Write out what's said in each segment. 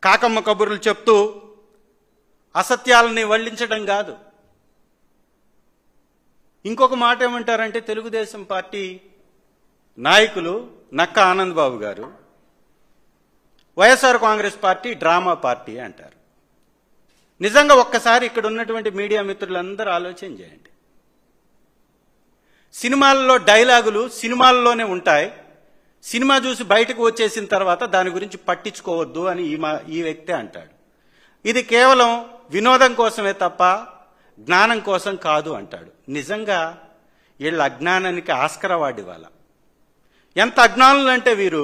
కాకమ్మ కబుర్లు చెప్తూ అసత్యాలని వల్లించడం కాదు. ఇంకొక మాట ఏమంటారంటే తెలుగుదేశం పార్టీ నాయకులు నక్క ఆనంద్ బాబు గారు YSR Congress party drama party అంటారు. నిజంగా ఒక్కసారి ఇక్కడ ఉన్నటువంటి మీడియా మిత్రులందరూ ఆలోచన చేయండి. సినిమాల్లో డైలాగులు సినిమాల్లోనే ఉంటాయి. సినిమా చూసి బయటకు వచ్చేసిన తర్వాత దాని గురించి పట్టించుకోవద్దు అని ఈ వ్యక్తే అంటాడు. ఇది కేవలం వినోదం కోసమే తప్ప జ్ఞానం కోసం కాదు అంటాడు. నిజంగా వీళ్ళ అజ్ఞానానికి ఆస్కార్ అవార్డు ఇవ్వాల. ఎంత అజ్ఞానులు అంటే వీరు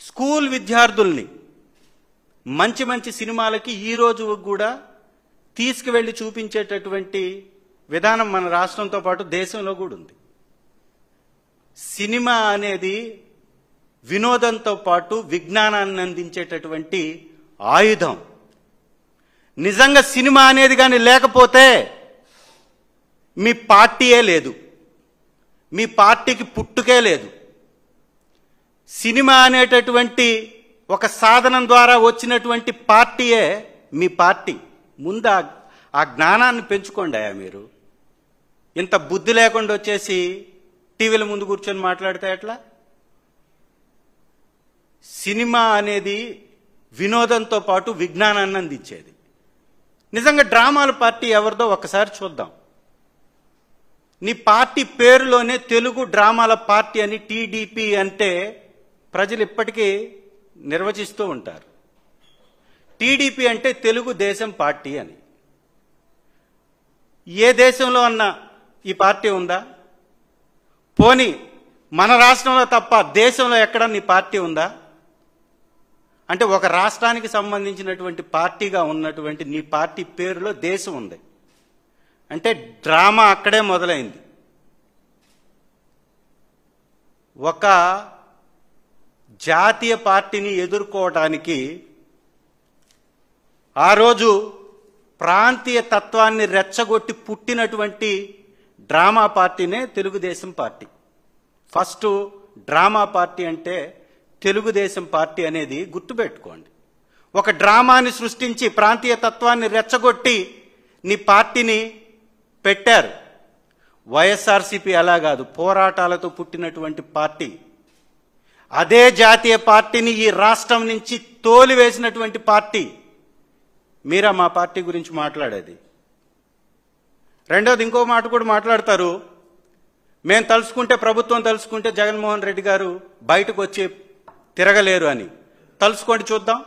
స్కూల్ విద్యార్థుల్ని మంచి మంచి సినిమాలకి ఈ రోజు కూడా తీసుకువెళ్ళి చూపించేటటువంటి విధానం మన రాష్ట్రంతో పాటు దేశంలో కూడా ఉంది. సినిమా అనేది వినోదంతో పాటు విజ్ఞానాన్ని అందించేటటువంటి ఆయుధం. నిజంగా సినిమా అనేది కానీ లేకపోతే మీ పార్టీయే లేదు, మీ పార్టీకి పుట్టుకే లేదు. సినిమా అనేటటువంటి ఒక సాధనం ద్వారా వచ్చినటువంటి పార్టీయే మీ పార్టీ. ముందు ఆ జ్ఞానాన్ని పెంచుకోండి. మీరు ఇంత బుద్ధి లేకుండా వచ్చేసి టీవీల ముందు కూర్చొని మాట్లాడితే ఎట్లా? సినిమా అనేది వినోదంతో పాటు విజ్ఞానాన్ని అందించేది. నిజంగా డ్రామాల పార్టీ ఎవరిదో ఒకసారి చూద్దాం. నీ పార్టీ పేరులోనే తెలుగు డ్రామాల పార్టీ అని టీడీపీ అంటే ప్రజలు ఇప్పటికీ నిర్వచిస్తూ ఉంటారు. టీడీపీ అంటే తెలుగుదేశం పార్టీ అని. ఏ దేశంలో అన్నా ఈ పార్టీ ఉందా? పోనీ మన రాష్ట్రంలో తప్ప దేశంలో ఎక్కడ నీ పార్టీ ఉందా? అంటే ఒక రాష్ట్రానికి సంబంధించినటువంటి పార్టీగా ఉన్నటువంటి నీ పార్టీ పేరులో దేశం ఉంది అంటే డ్రామా అక్కడే మొదలైంది. ఒక జాతీయ పార్టీని ఎదుర్కోవడానికి ఆ రోజు ప్రాంతీయ తత్వాన్ని రెచ్చగొట్టి పుట్టినటువంటి డ్రామా పార్టీనే Telugu Desam party. First drama party అంటే తెలుగుదేశం పార్టీ అనేది గుర్తుపెట్టుకోండి. ఒక డ్రామాని సృష్టించి ప్రాంతీయ తత్వాన్ని రెచ్చగొట్టి నీ పార్టీని పెట్టారు. వైఎస్ఆర్సీపీ అలా కాదు, పోరాటాలతో పుట్టినటువంటి పార్టీ. అదే జాతీయ పార్టీని ఈ రాష్ట్రం నుంచి తోలివేసినటువంటి పార్టీ. మీరా మా పార్టీ గురించి మాట్లాడేది? రెండోది ఇంకో మాట కూడా మాట్లాడతారు. మేము తలుచుకుంటే, ప్రభుత్వం తలుచుకుంటే జగన్మోహన్ రెడ్డి గారు బయటకు వచ్చి తిరగలేరు అని. తలుచుకోండి చూద్దాం.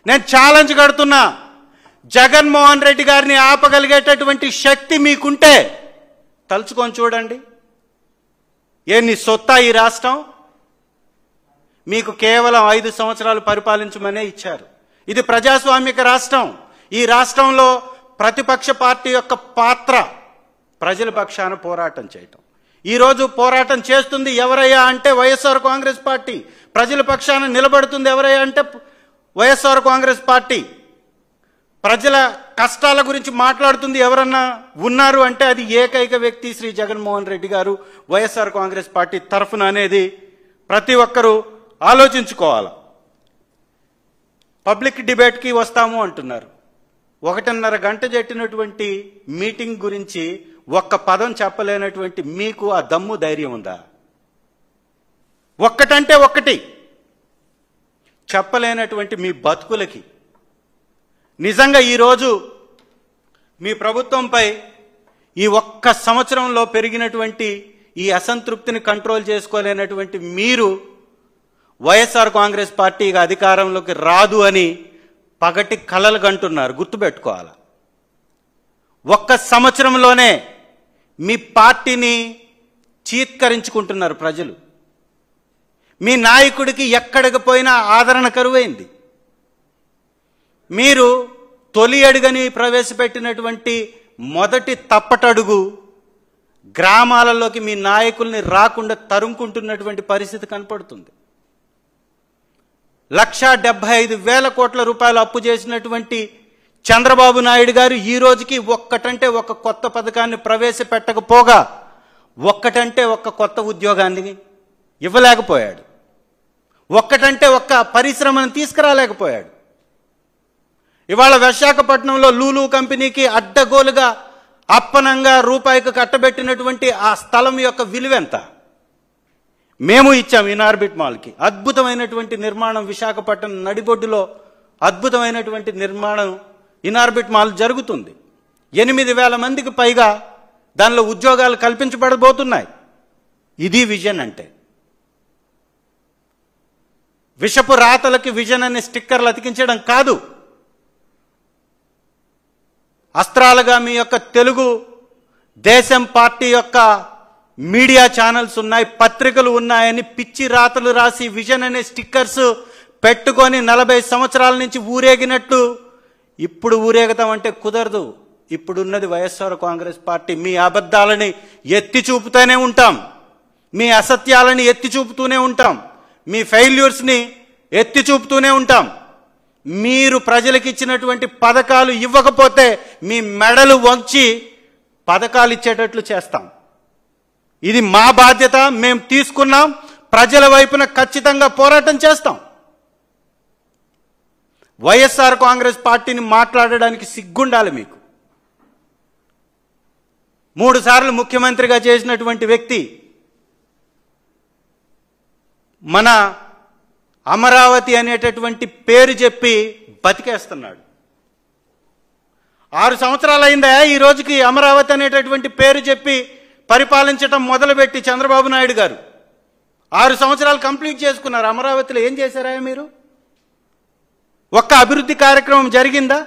నేను ఛాలెంజ్ కడుతున్నా, జగన్మోహన్ రెడ్డి గారిని ఆపగలిగేటటువంటి శక్తి మీకుంటే తలుచుకొని చూడండి. నీ సొత్తా ఈ రాష్ట్రం? మీకు కేవలం 5 సంవత్సరాలు పరిపాలించమనే ఇచ్చారు. ఇది ప్రజాస్వామిక రాష్ట్రం. ఈ రాష్ట్రంలో ప్రతిపక్ష పార్టీ యొక్క పాత్ర ప్రజల పక్షాన పోరాటం చేయటం. ఈరోజు పోరాటం చేస్తుంది ఎవరయ్యా అంటే వైఎస్ఆర్ కాంగ్రెస్ పార్టీ. ప్రజల పక్షాన నిలబడుతుంది ఎవరయ్యా అంటే వైఎస్ఆర్ కాంగ్రెస్ పార్టీ. ప్రజల కష్టాల గురించి మాట్లాడుతుంది ఎవరన్నా ఉన్నారు అంటే అది ఏకైక వ్యక్తి శ్రీ జగన్మోహన్ రెడ్డి గారు వైఎస్ఆర్ కాంగ్రెస్ పార్టీ తరఫున అనేది ప్రతి ఒక్కరూ ఆలోచించుకోవాలి. పబ్లిక్ డిబేట్కి వస్తాము అంటున్నారు. 1.5 గంట జరిగినటువంటి మీటింగ్ గురించి ఒక్క పదం చెప్పలేనటువంటి మీకు ఆ దమ్ము ధైర్యం ఉందా? ఒక్కటంటే ఒక్కటి చెప్పలేనటువంటి మీ బతుకులకి నిజంగా ఈరోజు మీ ప్రభుత్వంపై ఈ ఒక్క సంవత్సరంలో పెరిగినటువంటి ఈ అసంతృప్తిని కంట్రోల్ చేసుకోలేనటువంటి మీరు వైఎస్ఆర్ కాంగ్రెస్ పార్టీ అధికారంలోకి రాదు అని పగటి కలలు కంటున్నారు. గుర్తుపెట్టుకోవాలి. ఒక్క సంవత్సరంలోనే మీ పార్టీని చీత్కరించుకుంటున్నారు ప్రజలు. మీ నాయకుడికి ఎక్కడికి పోయినా ఆదరణ కరువైంది. మీరు తొలి అడుగని ప్రవేశపెట్టినటువంటి మొదటి తప్పటడుగు గ్రామాలలోకి మీ నాయకుల్ని రాకుండా తరుముకుంటున్నటువంటి పరిస్థితి కనపడుతుంది. 1,75,000 కోట్ల రూపాయలు అప్పు చేసినటువంటి చంద్రబాబు నాయుడు గారు ఈ రోజుకి ఒక్కటంటే ఒక కొత్త పథకాన్ని ప్రవేశపెట్టకపోగా ఒక్కటంటే ఒక్క కొత్త ఉద్యోగాన్ని ఇవ్వలేకపోయాడు. ఒక్కటంటే ఒక్క పరిశ్రమను తీసుకురాలేకపోయాడు. ఇవాళ విశాఖపట్నంలో లూలు కంపెనీకి అడ్డగోలుగా అప్పనంగా రూపాయికి కట్టబెట్టినటువంటి ఆ స్థలం యొక్క విలువెంత? మేము ఇచ్చాం ఇనార్బిట్ మాల్కి. అద్భుతమైనటువంటి నిర్మాణం విశాఖపట్నం నడిబొడ్డులో అద్భుతమైనటువంటి నిర్మాణం ఇనార్బిట్ మాల్ జరుగుతుంది. 8,000 మందికి పైగా దానిలో ఉద్యోగాలు కల్పించబడబోతున్నాయి. ఇది విజన్ అంటే. విషపు రాతలకి విజన్ అనే స్టిక్కర్లు అతికించడం కాదు. అస్త్రాలుగా మీ యొక్క తెలుగు దేశం పార్టీ యొక్క మీడియా ఛానల్స్ ఉన్నాయి, పత్రికలు ఉన్నాయని పిచ్చి రాతలు రాసి విజన్ అనే స్టిక్కర్స్ పెట్టుకొని 40 సంవత్సరాల నుంచి ఊరేగినట్టు ఇప్పుడు ఊరేగుతామంటే కుదరదు. ఇప్పుడున్నది వైఎస్ఆర్ కాంగ్రెస్ పార్టీ. మీ అబద్ధాలని ఎత్తి చూపుతూనే ఉంటాం, మీ అసత్యాలని ఎత్తి చూపుతూనే ఉంటాం, మీ ఫెయిల్యూర్స్ని ఎత్తి చూపుతూనే ఉంటాం. మీరు ప్రజలకు ఇచ్చినటువంటి పథకాలు ఇవ్వకపోతే మీ మెడలు వంచి పథకాలు ఇచ్చేటట్లు చేస్తాం. ఇది మా బాధ్యత, మేము తీసుకున్నాం. ప్రజల వైపున ఖచ్చితంగా పోరాటం చేస్తాం. వైఎస్ఆర్ కాంగ్రెస్ పార్టీని మాట్లాడడానికి సిగ్గుండాలి మీకు. 3 సార్లు ముఖ్యమంత్రిగా చేసినటువంటి వ్యక్తి మన అమరావతి అనేటటువంటి పేరు చెప్పి బతికేస్తున్నాడు. 6 సంవత్సరాలు అయిందా ఈ రోజుకి అమరావతి అనేటటువంటి పేరు చెప్పి పరిపాలించడం మొదలుపెట్టి చంద్రబాబు నాయుడు గారు 6 సంవత్సరాలు కంప్లీట్ చేసుకున్నారు. అమరావతిలో ఏం చేశారా మీరు? ఒక్క అభివృద్ధి కార్యక్రమం జరిగిందా?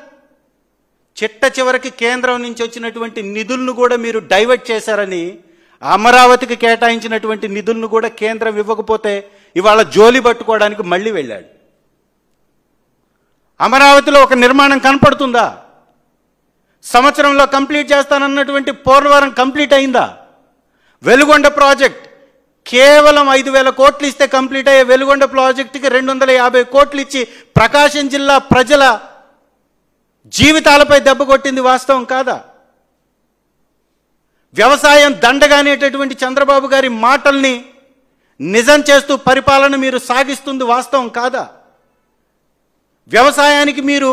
చిట్ట చివరికి కేంద్రం నుంచి వచ్చినటువంటి నిధులను కూడా మీరు డైవర్ట్ చేశారని, అమరావతికి కేటాయించినటువంటి నిధులను కూడా కేంద్రం ఇవ్వకపోతే ఇవాళ జోలి పట్టుకోవడానికి మళ్ళీ వెళ్ళాడు. అమరావతిలో ఒక నిర్మాణం కనపడుతుందా? సంవత్సరంలో కంప్లీట్ చేస్తానన్నటువంటి పోలవరం కంప్లీట్ అయిందా? వెలుగొండ ప్రాజెక్ట్ కేవలం 5,000 కోట్లు ఇస్తే కంప్లీట్ అయ్యే వెలుగొండ ప్రాజెక్టుకి 250 కోట్లు ఇచ్చి ప్రకాశం జిల్లా ప్రజల జీవితాలపై దెబ్బ కొట్టింది వాస్తవం కాదా? వ్యవసాయం దండగానేటటువంటి చంద్రబాబు గారి మాటల్ని నిజం చేస్తూ పరిపాలన మీరు సాగిస్తుంది వాస్తవం కాదా? వ్యవసాయానికి మీరు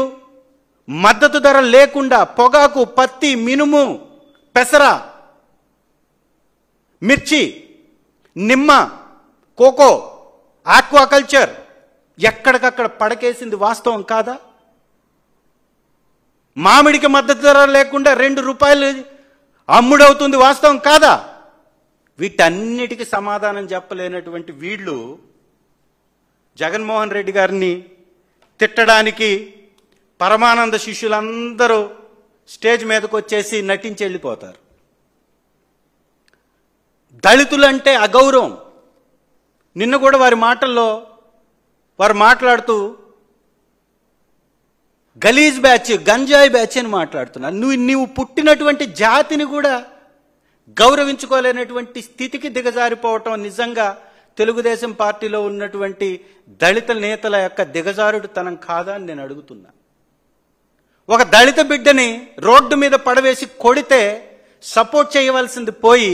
మద్దతు ధర లేకుండా పొగాకు, పత్తి, మినుము, పెసర, మిర్చి, నిమ్మ, కోకో, ఆక్వాకల్చర్ ఎక్కడికక్కడ పడకేసింది వాస్తవం కాదా? మామిడికి మద్దతు ధర లేకుండా 2 రూపాయలు అమ్ముడవుతుంది వాస్తవం కాదా? వీటన్నిటికీ సమాధానం చెప్పలేనటువంటి వీళ్ళు జగన్మోహన్ రెడ్డి గారిని తిట్టడానికి పరమానంద శిష్యులందరూ స్టేజ్ మీదకి వచ్చేసి నటించి వెళ్ళిపోతారు. దళితులంటే అగౌరవం. నిన్న కూడా వారి మాటల్లో వారు మాట్లాడుతూ గలీజ్ బ్యాచ్, గంజాయి బ్యాచ్ అని మాట్లాడుతున్నారు. నువ్వు పుట్టినటువంటి జాతిని కూడా గౌరవించుకోలేనటువంటి స్థితికి దిగజారిపోవటం నిజంగా తెలుగుదేశం పార్టీలో ఉన్నటువంటి దళిత నేతల యొక్క దిగజారుడుతనం కాదా అని నేను అడుగుతున్నా. ఒక దళిత బిడ్డని రోడ్డు మీద పడవేసి కొడితే సపోర్ట్ చేయవలసింది పోయి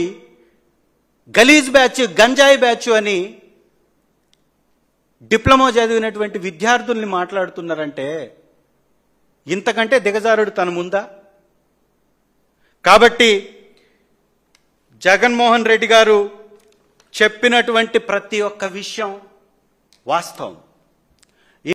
గలీజ్ బ్యాచ్, గంజాయి బ్యాచ్ అని డిప్లొమా చదివినటువంటి విద్యార్థుల్ని మాట్లాడుతున్నారంటే ఇంతకంటే దిగజారుడు తనముందా? కాబట్టి జగన్మోహన్ రెడ్డి గారు చెప్పినటువంటి ప్రతి ఒక్క విషయం వాస్తవం.